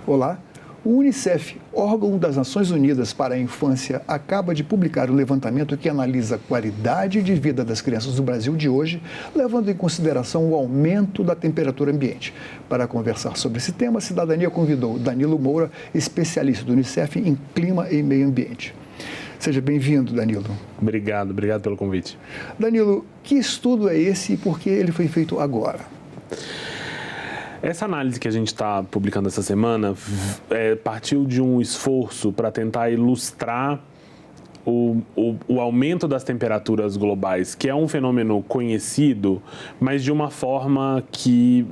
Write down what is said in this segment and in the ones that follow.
Olá. O Unicef, órgão das Nações Unidas para a Infância, acaba de publicar um levantamento que analisa a qualidade de vida das crianças do Brasil de hoje, levando em consideração o aumento da temperatura ambiente. Para conversar sobre esse tema, a Cidadania convidou Danilo Moura, especialista do Unicef em clima e meio ambiente. Seja bem-vindo, Danilo. Obrigado pelo convite. Danilo, que estudo é esse e por que ele foi feito agora? Essa análise que a gente está publicando essa semana partiu de um esforço para tentar ilustrar o aumento das temperaturas globais, que é um fenômeno conhecido, mas de uma forma que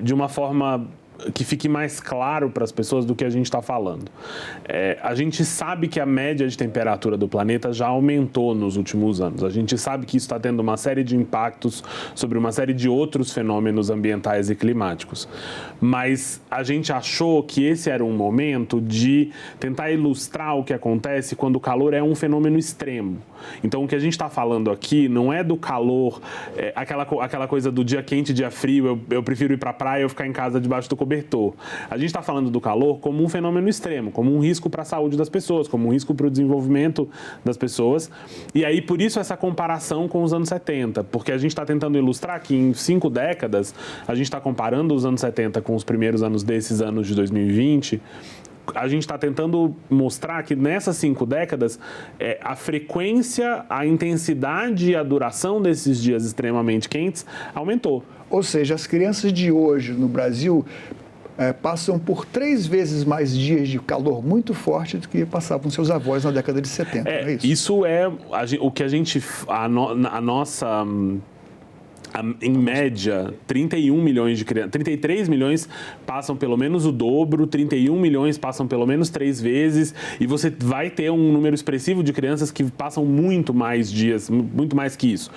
fique mais claro para as pessoas do que a gente está falando. A gente sabe que a média de temperatura do planeta já aumentou nos últimos anos. A gente sabe que isso está tendo uma série de impactos sobre uma série de outros fenômenos ambientais e climáticos. Mas a gente achou que esse era um momento de tentar ilustrar o que acontece quando o calor é um fenômeno extremo. Então, o que a gente está falando aqui não é do calor, aquela coisa do dia quente, dia frio, eu prefiro ir para a praia ou ficar em casa debaixo do cobertor. A gente está falando do calor como um fenômeno extremo, como um risco para a saúde das pessoas, como um risco para o desenvolvimento das pessoas. E aí, por isso, essa comparação com os anos 70, porque a gente está tentando ilustrar que em 5 décadas, a gente está comparando os anos 70 com os primeiros anos desses anos de 2020, a gente está tentando mostrar que nessas 5 décadas, a frequência, a intensidade e a duração desses dias extremamente quentes aumentou. Ou seja, as crianças de hoje no Brasil passam por 3 vezes mais dias de calor muito forte do que passavam seus avós na década de 70, não é isso? Isso é o que a gente... A nossa... Em média, 31 milhões de crianças, 33 milhões passam pelo menos o dobro, 31 milhões passam pelo menos 3 vezes, e você vai ter um número expressivo de crianças que passam muito mais dias, muito mais que isso.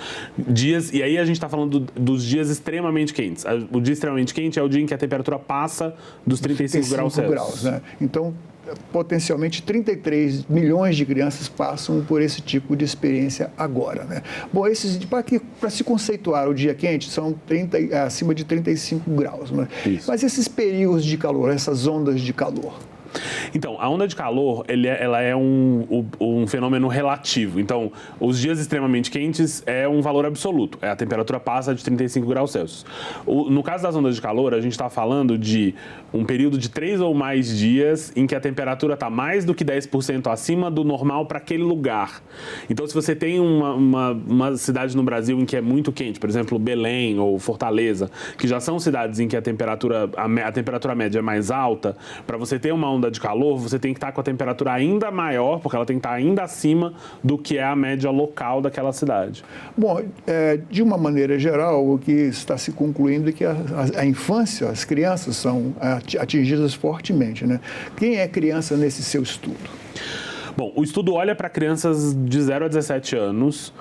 E aí a gente está falando dos dias extremamente quentes. O dia extremamente quente é o dia em que a temperatura passa dos 35 graus Celsius. Né? Então, potencialmente 33 milhões de crianças passam por esse tipo de experiência agora, né? Bom, para se conceituar o dia quente, são acima de 35 graus, né? Mas esses períodos de calor, essas ondas de calor? Então, a onda de calor, ela é um fenômeno relativo. Então, os dias extremamente quentes é um valor absoluto. A temperatura passa de 35 graus Celsius. No caso das ondas de calor, a gente está falando de um período de 3 ou mais dias em que a temperatura está mais do que 10% acima do normal para aquele lugar. Então, se você tem uma cidade no Brasil em que é muito quente, por exemplo, Belém ou Fortaleza, que já são cidades em que a temperatura média é mais alta, para você ter uma onda de calor, você tem que estar com a temperatura ainda maior, porque ela tem que estar ainda acima do que é a média local daquela cidade. Bom, de uma maneira geral, o que está se concluindo é que a infância, as crianças são atingidas fortemente, né? Quem é criança nesse seu estudo? Bom, o estudo olha para crianças de 0 a 17 anos,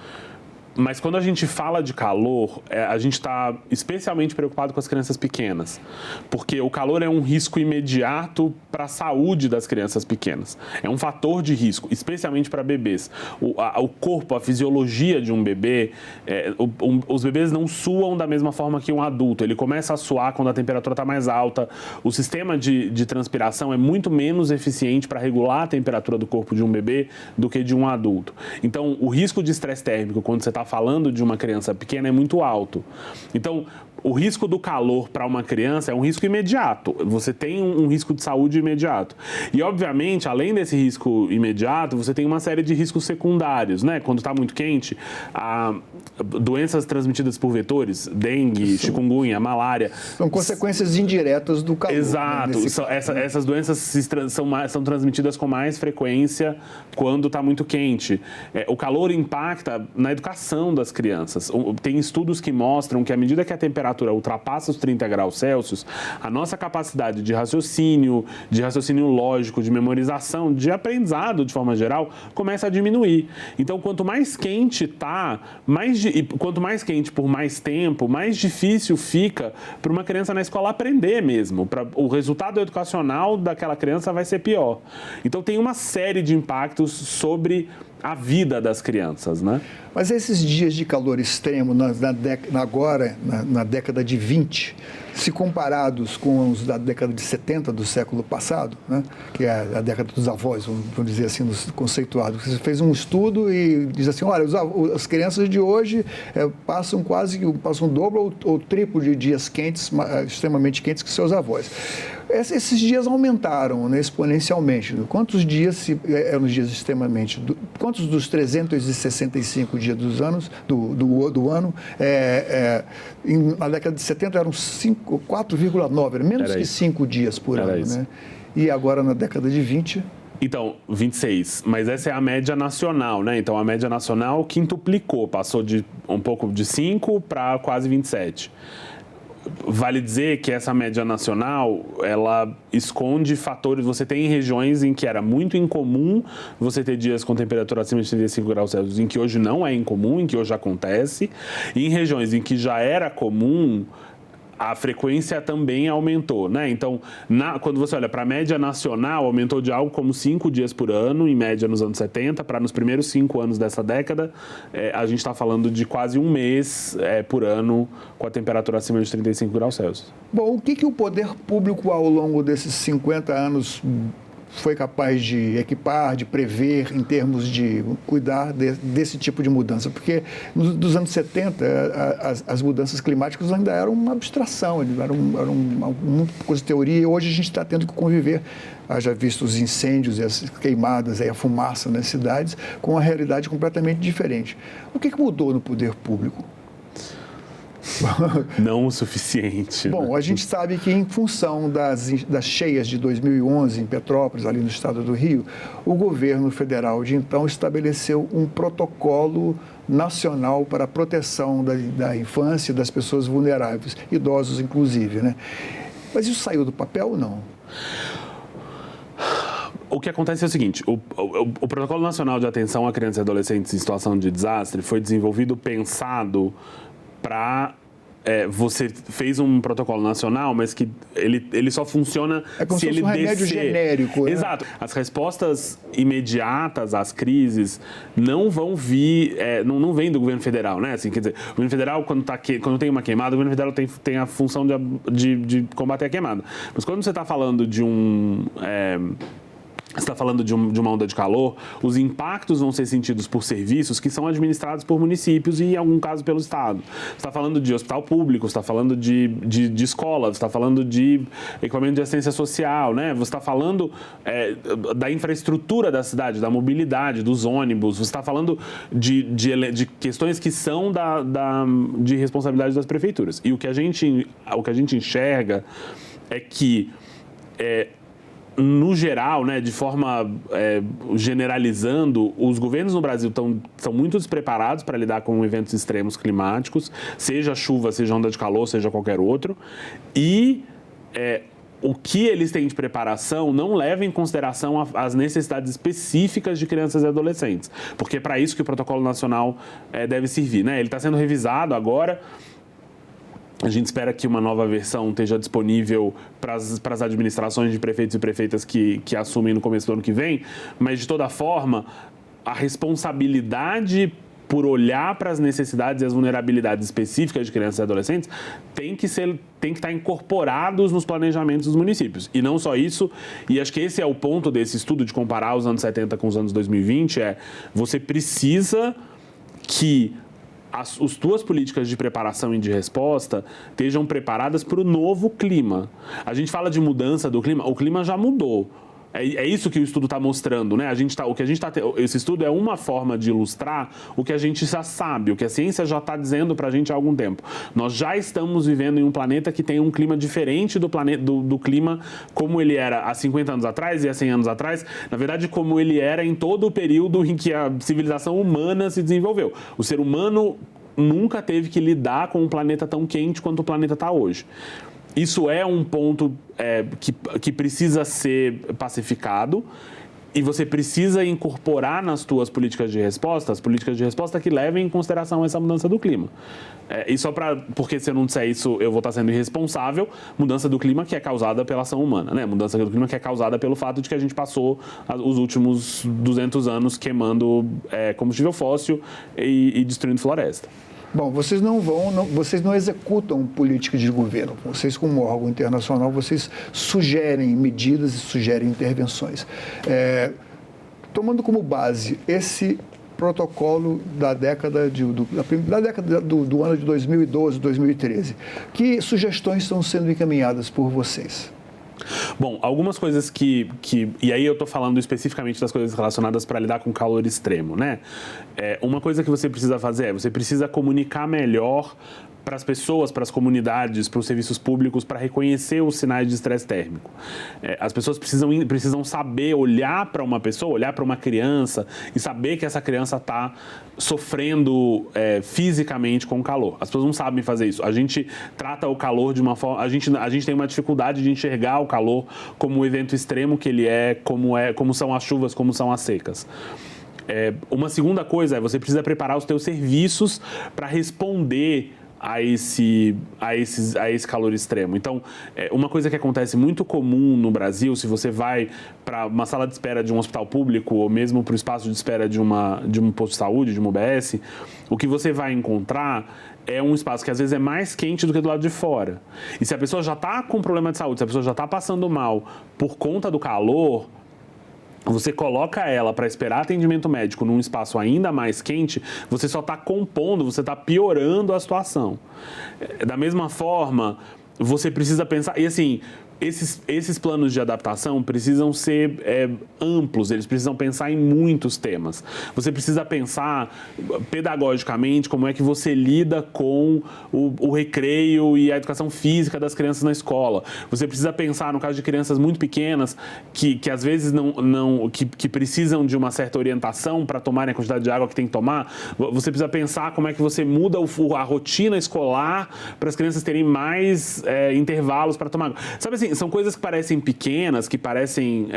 mas quando a gente fala de calor, a gente está especialmente preocupado com as crianças pequenas, porque o calor é um risco imediato para a saúde das crianças pequenas. É um fator de risco, especialmente para bebês. O corpo, a fisiologia de um bebê, os bebês não suam da mesma forma que um adulto. Ele começa a suar quando a temperatura está mais alta. O sistema de transpiração é muito menos eficiente para regular a temperatura do corpo de um bebê do que de um adulto. Então, o risco de estresse térmico, quando você está falando de uma criança pequena, é muito alto. Então, o risco do calor para uma criança é um risco imediato. Você tem um risco de saúde imediato. E, obviamente, além desse risco imediato, você tem uma série de riscos secundários, né? Quando está muito quente, doenças transmitidas por vetores, dengue, chikungunya, malária. São consequências indiretas do calor. Exato. Né, essas doenças são transmitidas com mais frequência quando está muito quente. O calor impacta na educação das crianças. Tem estudos que mostram que à medida que a temperatura ultrapassa os 30 graus Celsius, a nossa capacidade de raciocínio lógico, de memorização, de aprendizado de forma geral, começa a diminuir. Então, quanto mais quente está, quanto mais quente por mais tempo, mais difícil fica para uma criança na escola aprender mesmo. O resultado educacional daquela criança vai ser pior. Então, tem uma série de impactos sobre a vida das crianças, né? Mas esses dias de calor extremo na década de 20, se comparados com os da década de 70 do século passado, né, que é a década dos avós, vamos dizer assim, conceituados, você fez um estudo e diz assim, olha, as crianças de hoje passam o dobro ou triplo de dias quentes, extremamente quentes, que seus avós. Esses dias aumentaram, né, exponencialmente. Quantos dias eram os dias extremamente... Quantos dos 365 dias do ano, na década de 70 eram 4,9, era menos que 5 dias por ano, né? E agora na década de 20... Então, 26, mas essa é a média nacional, né? Então, a média nacional quintuplicou, passou de um pouco de 5 para quase 27. Vale dizer que essa média nacional, ela esconde fatores. Você tem regiões em que era muito incomum você ter dias com temperatura acima de 35 graus Celsius, em que hoje não é incomum, em que hoje acontece. E em regiões em que já era comum, a frequência também aumentou, né? Então, quando você olha para a média nacional, aumentou de algo como 5 dias por ano, em média nos anos 70, para nos primeiros 5 anos dessa década, a gente está falando de quase um mês por ano com a temperatura acima de 35 graus Celsius. Bom, o que o poder público, ao longo desses 50 anos, foi capaz de equipar, de prever, em termos de cuidar desse tipo de mudança? Porque dos anos 70, as mudanças climáticas ainda eram uma abstração, eram uma coisa de teoria, e hoje a gente está tendo que conviver, já visto os incêndios e as queimadas, a fumaça nas cidades, com uma realidade completamente diferente. O que mudou no poder público? Não o suficiente. Bom, né? A gente sabe que, em função das cheias de 2011 em Petrópolis, ali no estado do Rio, o governo federal de então estabeleceu um protocolo nacional para a proteção da infância e das pessoas vulneráveis, idosos inclusive, né? Mas isso saiu do papel ou não? O que acontece é o seguinte, o Protocolo Nacional de Atenção a Crianças e Adolescentes em Situação de Desastre foi desenvolvido, pensado para... você fez um protocolo nacional, mas que ele só funciona se ele descer. É como se fosse um remédio genérico. Né? Exato. As respostas imediatas às crises não vão vir, não vem do governo federal, né? Assim, quer dizer, o governo federal, quando tem uma queimada, o governo federal tem a função de combater a queimada. Mas quando você está falando de você está falando de uma onda de calor, os impactos vão ser sentidos por serviços que são administrados por municípios e, em algum caso, pelo Estado. Você está falando de hospital público, você está falando de escola, você está falando de equipamento de assistência social, né? Você está falando da infraestrutura da cidade, da mobilidade, dos ônibus, você está falando de questões que são de responsabilidade das prefeituras. E o que a gente enxerga é que... no geral, né, de forma generalizando, os governos no Brasil estão muito despreparados para lidar com eventos extremos climáticos, seja chuva, seja onda de calor, seja qualquer outro, e o que eles têm de preparação não leva em consideração as necessidades específicas de crianças e adolescentes, porque é para isso que o Protocolo Nacional deve servir, né? Ele está sendo revisado agora. A gente espera que uma nova versão esteja disponível para as administrações de prefeitos e prefeitas que assumem no começo do ano que vem, mas, de toda forma, a responsabilidade por olhar para as necessidades e as vulnerabilidades específicas de crianças e adolescentes tem que estar incorporados nos planejamentos dos municípios. E não só isso, e acho que esse é o ponto desse estudo de comparar os anos 70 com os anos 2020, você precisa que as tuas políticas de preparação e de resposta estejam preparadas para o novo clima. A gente fala de mudança do clima, o clima já mudou. É isso que o estudo está mostrando, né? Esse estudo é uma forma de ilustrar o que a gente já sabe, o que a ciência já está dizendo para a gente há algum tempo. Nós já estamos vivendo em um planeta que tem um clima diferente do clima como ele era há 50 anos atrás e há 100 anos atrás, na verdade, como ele era em todo o período em que a civilização humana se desenvolveu. O ser humano nunca teve que lidar com um planeta tão quente quanto o planeta está hoje. Isso é um ponto que precisa ser pacificado E você precisa incorporar nas tuas políticas de resposta, as políticas de resposta que levem em consideração essa mudança do clima. E só porque se eu não disser isso, eu vou estar sendo irresponsável, mudança do clima que é causada pela ação humana, né? Mudança do clima que é causada pelo fato de que a gente passou os últimos 200 anos queimando combustível fóssil e destruindo floresta. Bom, vocês vocês não executam políticas de governo. Vocês, como órgão internacional, vocês sugerem medidas e sugerem intervenções. Tomando como base esse protocolo da década do ano de 2012, 2013, que sugestões estão sendo encaminhadas por vocês? Bom, algumas coisas e aí eu estou falando especificamente das coisas relacionadas para lidar com calor extremo, né? Uma coisa que você precisa fazer você precisa comunicar melhor para as pessoas, para as comunidades, para os serviços públicos, para reconhecer os sinais de estresse térmico. As pessoas precisam saber olhar para uma pessoa, olhar para uma criança e saber que essa criança está sofrendo fisicamente com o calor. As pessoas não sabem fazer isso. A gente trata o calor de uma forma... A gente tem uma dificuldade de enxergar o calor como um evento extremo que ele como são as chuvas, como são as secas. Uma segunda coisa você precisa preparar os teus serviços para responder a esse calor extremo. Então, uma coisa que acontece muito comum no Brasil, se você vai para uma sala de espera de um hospital público ou mesmo para o espaço de espera de um posto de saúde, de uma UBS, o que você vai encontrar é um espaço que às vezes é mais quente do que do lado de fora. E se a pessoa já está com problema de saúde, se a pessoa já está passando mal por conta do calor, você coloca ela para esperar atendimento médico num espaço ainda mais quente, você só está compondo, você está piorando a situação. Da mesma forma, você precisa pensar... E assim, esses planos de adaptação precisam ser amplos, eles precisam pensar em muitos temas. Você precisa pensar pedagogicamente como é que você lida com o recreio e a educação física das crianças na escola. Você precisa pensar, no caso de crianças muito pequenas, que às vezes que precisam de uma certa orientação para tomarem a quantidade de água que tem que tomar. Você precisa pensar como é que você muda a rotina escolar para as crianças terem mais intervalos para tomar água. Sabe assim, são coisas que parecem pequenas, que parecem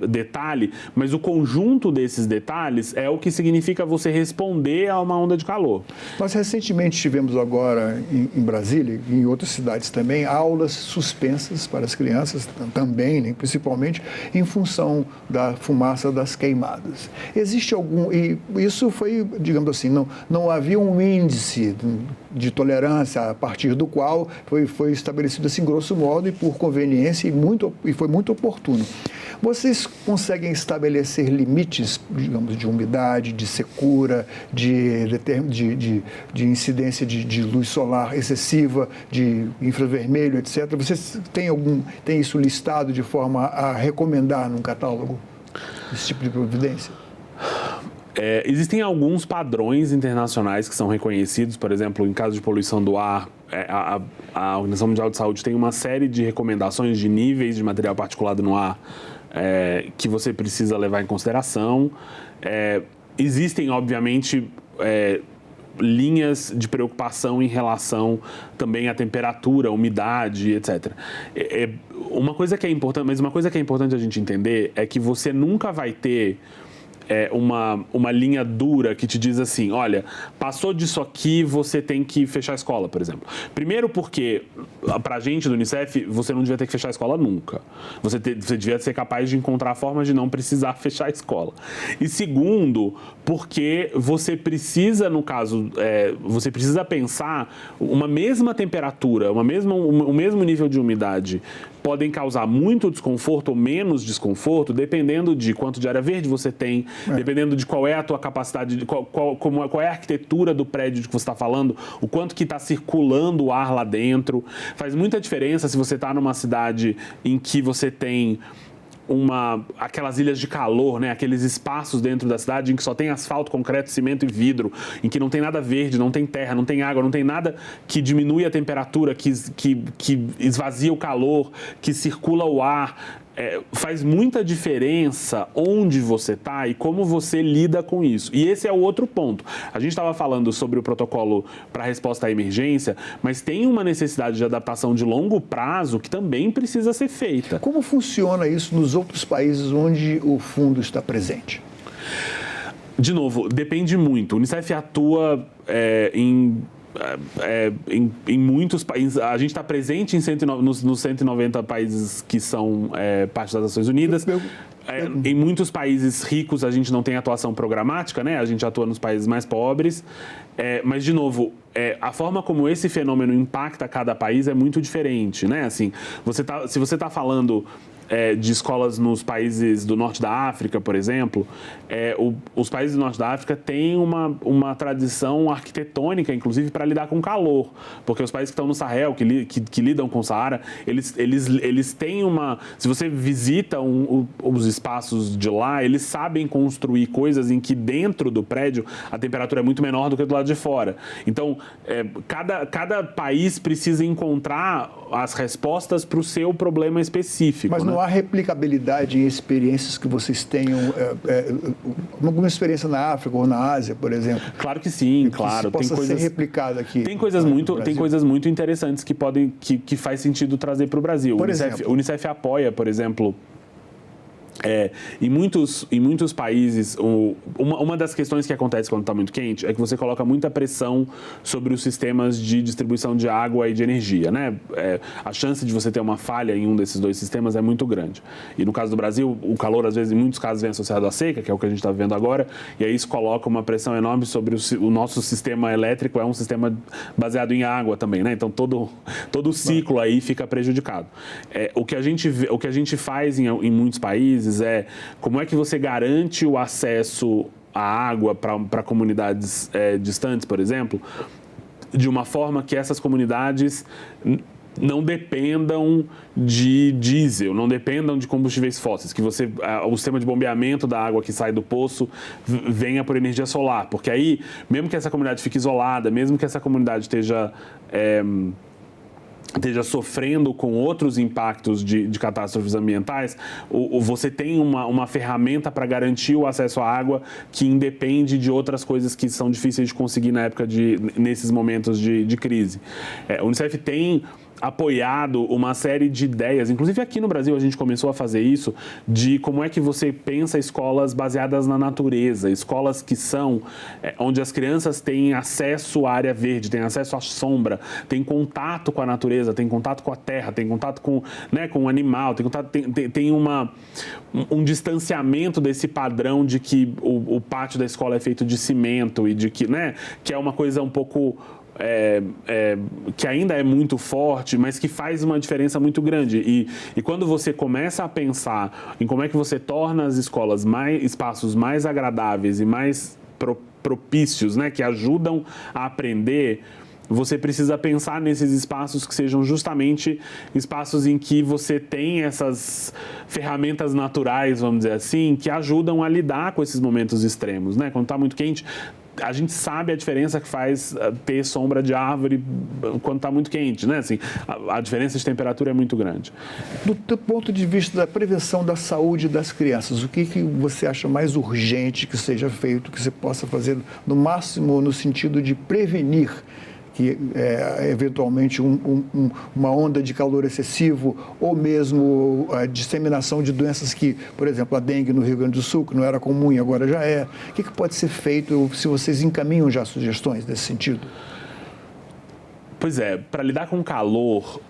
detalhe, mas o conjunto desses detalhes é o que significa você responder a uma onda de calor. Nós recentemente tivemos agora em Brasília e em outras cidades também aulas suspensas para as crianças também, né, principalmente em função da fumaça das queimadas. Existe e isso foi, digamos assim, não havia um índice de tolerância a partir do qual foi estabelecido assim, grosso modo, e por conveniência e foi muito oportuno. Vocês conseguem estabelecer limites, digamos, de umidade, de secura, de incidência de luz solar excessiva, de infravermelho, etc. Vocês têm isso listado de forma a recomendar num catálogo esse tipo de providência? Existem alguns padrões internacionais que são reconhecidos, por exemplo, em caso de poluição do ar, a Organização Mundial de Saúde tem uma série de recomendações de níveis de material particulado no ar que você precisa levar em consideração. Existem, obviamente, linhas de preocupação em relação também à temperatura, umidade, etc. Uma coisa que é importante a gente entender é que você nunca vai ter uma linha dura que te diz assim, olha, passou disso aqui, você tem que fechar a escola, por exemplo. Primeiro porque, pra gente do Unicef, você não devia ter que fechar a escola nunca. Você devia ser capaz de encontrar formas de não precisar fechar a escola. E segundo, porque você precisa, no caso, você precisa pensar uma mesma temperatura, o mesmo nível de umidade podem causar muito desconforto ou menos desconforto, dependendo de quanto de área verde você tem, dependendo de qual é a tua capacidade, qual é a arquitetura do prédio de que você está falando, o quanto que está circulando o ar lá dentro. Faz muita diferença se você está numa cidade em que você tem aquelas ilhas de calor, né? Aqueles espaços dentro da cidade em que só tem asfalto, concreto, cimento e vidro, em que não tem nada verde, não tem terra, não tem água, não tem nada que diminui a temperatura, que esvazia o calor, que circula o ar. faz muita diferença onde você está e como você lida com isso. E esse é o outro ponto. A gente estava falando sobre o protocolo para resposta à emergência, mas tem uma necessidade de adaptação de longo prazo que também precisa ser feita. Como funciona isso nos outros países onde o fundo está presente? De novo, depende muito. O Unicef atua em muitos países. A gente está presente nos 190 países que são parte das Nações Unidas. Em muitos países ricos a gente não tem atuação programática, né? A gente atua nos países mais pobres. Mas, de novo, a forma como esse fenômeno impacta cada país é muito diferente, né? Assim, se você está falando de escolas nos países do norte da África, por exemplo, os países do norte da África têm uma tradição arquitetônica, inclusive, para lidar com calor, porque os países que estão no Sahel, que lidam com o Saara, eles têm uma... Se você visita os espaços de lá, eles sabem construir coisas em que dentro do prédio a temperatura é muito menor do que do lado de fora. Então, cada país precisa encontrar as respostas para o seu problema específico. Mas não há replicabilidade em experiências que vocês tenham, alguma experiência na África ou na Ásia, por exemplo? Claro que sim, claro. Que possa ser replicado aqui. Tem coisas muito interessantes que faz sentido trazer para o Brasil. O Unicef apoia, por exemplo, em muitos países, uma das questões que acontece quando está muito quente é que você coloca muita pressão sobre os sistemas de distribuição de água e de energia, né? A chance de você ter uma falha em um desses dois sistemas é muito grande. E no caso do Brasil, o calor, às vezes, em muitos casos, vem associado à seca, que é o que a gente está vendo agora, e aí isso coloca uma pressão enorme sobre o nosso sistema elétrico, é um sistema baseado em água também, né? Então, todo o ciclo aí fica prejudicado. O que a gente faz em muitos países como é que você garante o acesso à água para comunidades distantes, por exemplo, de uma forma que essas comunidades não dependam de diesel, não dependam de combustíveis fósseis, que o sistema de bombeamento da água que sai do poço venha por energia solar, porque aí, mesmo que essa comunidade fique isolada, mesmo que essa comunidade esteja sofrendo com outros impactos de catástrofes ambientais, você tem uma ferramenta para garantir o acesso à água que independe de outras coisas que são difíceis de conseguir nesses momentos de crise. O Unicef tem apoiado uma série de ideias, inclusive aqui no Brasil a gente começou a fazer isso, de como é que você pensa escolas baseadas na natureza, escolas que são onde as crianças têm acesso à área verde, têm acesso à sombra, têm contato com a natureza, têm contato com a terra, têm contato com o animal, tem um distanciamento desse padrão de que o pátio da escola é feito de cimento e de que é uma coisa um pouco... que ainda é muito forte, mas que faz uma diferença muito grande. E quando você começa a pensar em como é que você torna as escolas espaços mais agradáveis e mais propícios, né, que ajudam a aprender, você precisa pensar nesses espaços que sejam justamente espaços em que você tem essas ferramentas naturais, vamos dizer assim, que ajudam a lidar com esses momentos extremos, né? Quando está muito quente, a gente sabe a diferença que faz ter sombra de árvore quando está muito quente, né? Assim, a diferença de temperatura é muito grande. Do ponto de vista da prevenção da saúde das crianças, o que você acha mais urgente que seja feito, que você possa fazer no máximo no sentido de prevenir que eventualmente uma onda de calor excessivo ou mesmo a disseminação de doenças que, por exemplo, a dengue no Rio Grande do Sul, que não era comum e agora já é. O que pode ser feito se vocês encaminham já sugestões nesse sentido? Pois para lidar com calor,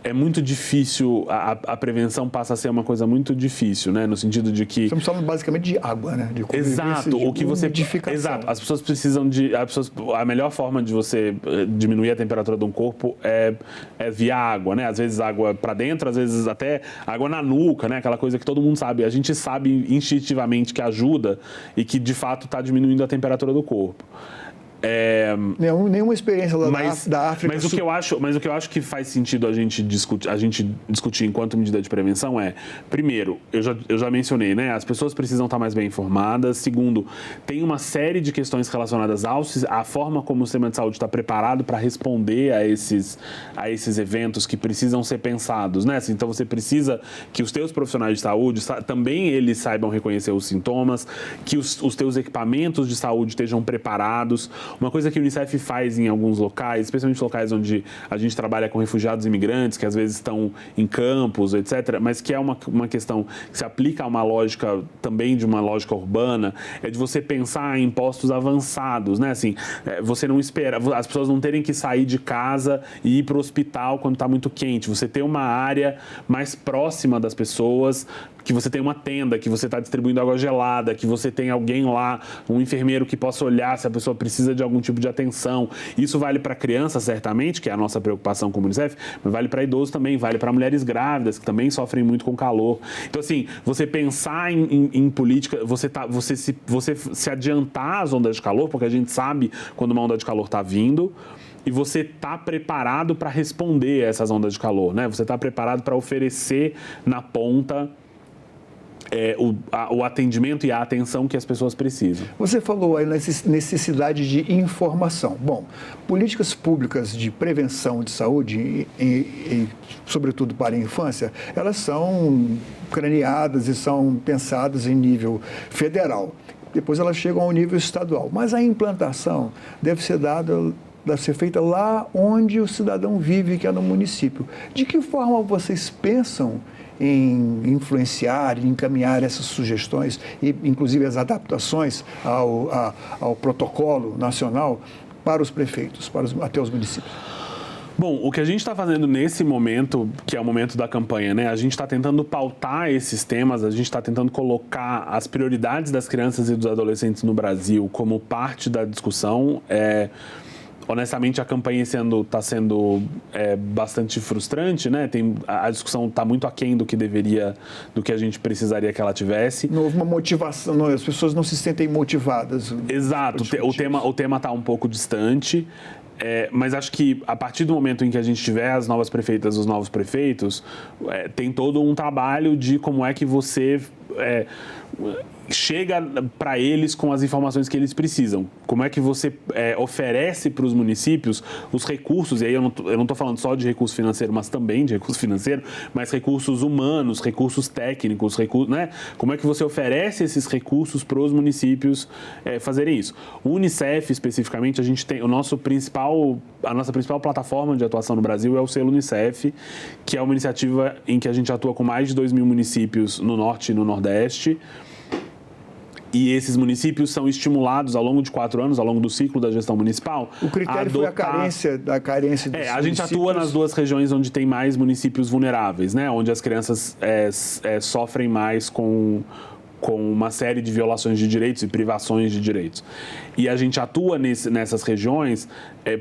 é muito difícil, a prevenção passa a ser uma coisa muito difícil, né? No sentido de que... Estamos falando basicamente de água, né? De exato, o que você... Exato, as pessoas precisam de... A melhor forma de você diminuir a temperatura de um corpo é via água, né? Às vezes água para dentro, às vezes até água na nuca, né? Aquela coisa que todo mundo sabe. A gente sabe instintivamente que ajuda e que, de fato, está diminuindo a temperatura do corpo. Nenhuma experiência lá da África mas o que eu acho que faz sentido a gente discutir enquanto medida de prevenção é, primeiro, eu já mencionei, né? As pessoas precisam estar mais bem informadas. Segundo, tem uma série de questões relacionadas à forma como o sistema de saúde está preparado para responder a esses eventos que precisam ser pensados, né? Então você precisa que os teus profissionais de saúde também eles saibam reconhecer os sintomas, que os teus equipamentos de saúde estejam preparados. Uma coisa que o Unicef faz em alguns locais, especialmente locais onde a gente trabalha com refugiados e imigrantes, que às vezes estão em campos, etc., mas que é uma questão que se aplica a uma lógica também de uma lógica urbana, é de você pensar em postos avançados, né? Assim, você não espera, as pessoas não terem que sair de casa e ir para o hospital quando está muito quente. Você ter uma área mais próxima das pessoas, que você tem uma tenda, que você está distribuindo água gelada, que você tem alguém lá, um enfermeiro que possa olhar se a pessoa precisa de algum tipo de atenção. Isso vale para criança, certamente, que é a nossa preocupação com o Unicef, mas vale para idosos também, vale para mulheres grávidas, que também sofrem muito com calor. Então, assim, você pensar em política, você se adiantar às ondas de calor, porque a gente sabe quando uma onda de calor está vindo, e você está preparado para responder a essas ondas de calor, né? Você está preparado para oferecer na ponta o atendimento e a atenção que as pessoas precisam. Você falou aí na necessidade de informação. Bom, políticas públicas de prevenção de saúde, sobretudo para a infância, elas são craneadas e são pensadas em nível federal. Depois elas chegam ao nível estadual. Mas a implantação deve ser feita lá onde o cidadão vive, que é no município. De que forma vocês pensam em influenciar, em encaminhar essas sugestões e, inclusive, as adaptações ao protocolo nacional para os prefeitos, até os municípios? Bom, o que a gente está fazendo nesse momento, que é o momento da campanha, né? A gente está tentando pautar esses temas, a gente está tentando colocar as prioridades das crianças e dos adolescentes no Brasil como parte da discussão. Honestamente, a campanha esse ano está sendo bastante frustrante, né? A discussão está muito aquém do que a gente precisaria que ela tivesse. Não houve uma motivação, as pessoas não se sentem motivadas. Exato, o tema está um pouco distante, mas acho que a partir do momento em que a gente tiver as novas prefeitas, os novos prefeitos, tem todo um trabalho de como é que você chega para eles com as informações que eles precisam. Como é que você oferece para os municípios os recursos, e aí eu não estou falando só de recurso financeiro, mas também de recurso financeiro, mas recursos humanos, recursos técnicos, né? Como é que você oferece esses recursos para os municípios fazerem isso? O Unicef, especificamente, a gente tem a nossa principal plataforma de atuação no Brasil é o selo Unicef, que é uma iniciativa em que a gente atua com mais de 2.000 municípios no Norte e no Nordeste. E esses municípios são estimulados ao longo de 4 anos, ao longo do ciclo da gestão municipal. O critério foi a carência dos a gente atua nas 2 regiões onde tem mais municípios vulneráveis, né? Onde as crianças sofrem mais com uma série de violações de direitos e privações de direitos. E a gente atua nessas regiões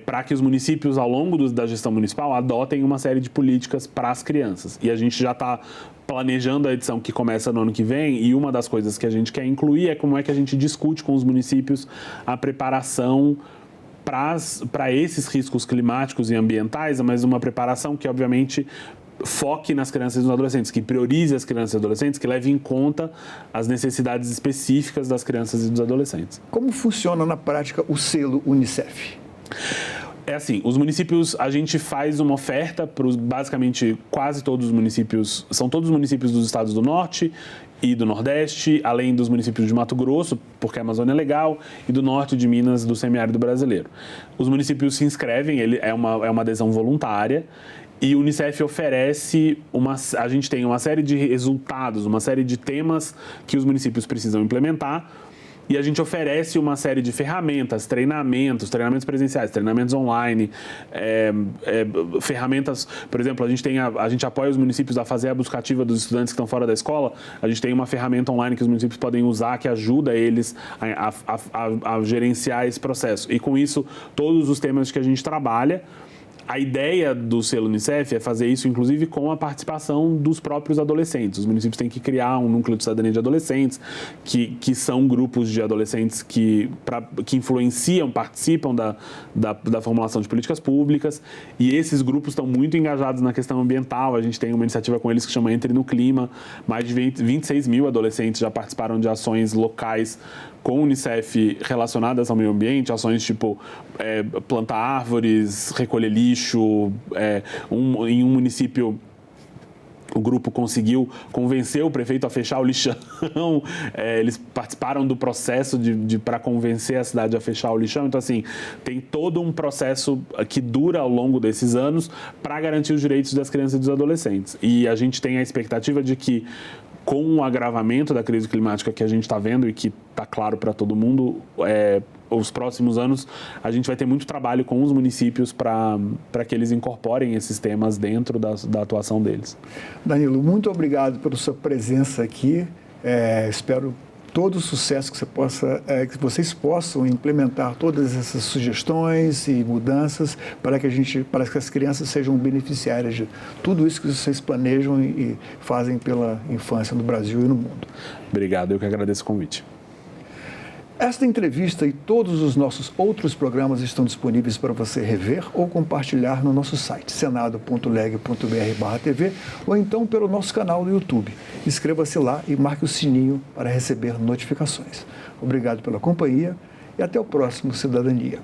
para que os municípios, ao longo da gestão municipal, adotem uma série de políticas para as crianças. E a gente já está planejando a edição que começa no ano que vem, e uma das coisas que a gente quer incluir é como é que a gente discute com os municípios a preparação para esses riscos climáticos e ambientais, mas uma preparação que, obviamente, foque nas crianças e nos adolescentes, que priorize as crianças e adolescentes, que leve em conta as necessidades específicas das crianças e dos adolescentes. Como funciona na prática o selo Unicef? É assim, os municípios, a gente faz uma oferta para basicamente quase todos os municípios, são todos os municípios dos estados do Norte e do Nordeste, além dos municípios de Mato Grosso, porque a Amazônia é legal, e do Norte de Minas, do semiárido brasileiro. Os municípios se inscrevem, é uma adesão voluntária, e o Unicef oferece, a gente tem uma série de resultados, uma série de temas que os municípios precisam implementar, e a gente oferece uma série de ferramentas, treinamentos presenciais, treinamentos online, ferramentas, por exemplo, a gente apoia os municípios a fazer a busca ativa dos estudantes que estão fora da escola. A gente tem uma ferramenta online que os municípios podem usar que ajuda eles a gerenciar esse processo. E com isso, todos os temas que a gente trabalha, A ideia do selo Unicef é fazer isso, inclusive, com a participação dos próprios adolescentes. Os municípios têm que criar um núcleo de cidadania de adolescentes, que são grupos de adolescentes que influenciam, participam da formulação de políticas públicas, e esses grupos estão muito engajados na questão ambiental. A gente tem uma iniciativa com eles que chama Entre no Clima. Mais de 26 mil adolescentes já participaram de ações locais com o Unicef relacionadas ao meio ambiente, ações tipo plantar árvores, recolher lixo. Em um município, o grupo conseguiu convencer o prefeito a fechar o lixão. Eles participaram do processo para convencer a cidade a fechar o lixão. Então, assim, tem todo um processo que dura ao longo desses anos para garantir os direitos das crianças e dos adolescentes. E a gente tem a expectativa de que, com o agravamento da crise climática que a gente está vendo e que está claro para todo mundo, os próximos anos a gente vai ter muito trabalho com os municípios para que eles incorporem esses temas dentro da atuação deles. Danilo, muito obrigado pela sua presença aqui. Espero todo o sucesso que vocês possam implementar todas essas sugestões e mudanças para que as crianças sejam beneficiárias de tudo isso que vocês planejam e fazem pela infância no Brasil e no mundo. Obrigado, eu que agradeço o convite. Esta entrevista e todos os nossos outros programas estão disponíveis para você rever ou compartilhar no nosso site, senado.leg.br/tv, ou então pelo nosso canal no YouTube. Inscreva-se lá e marque o sininho para receber notificações. Obrigado pela companhia e até o próximo Cidadania.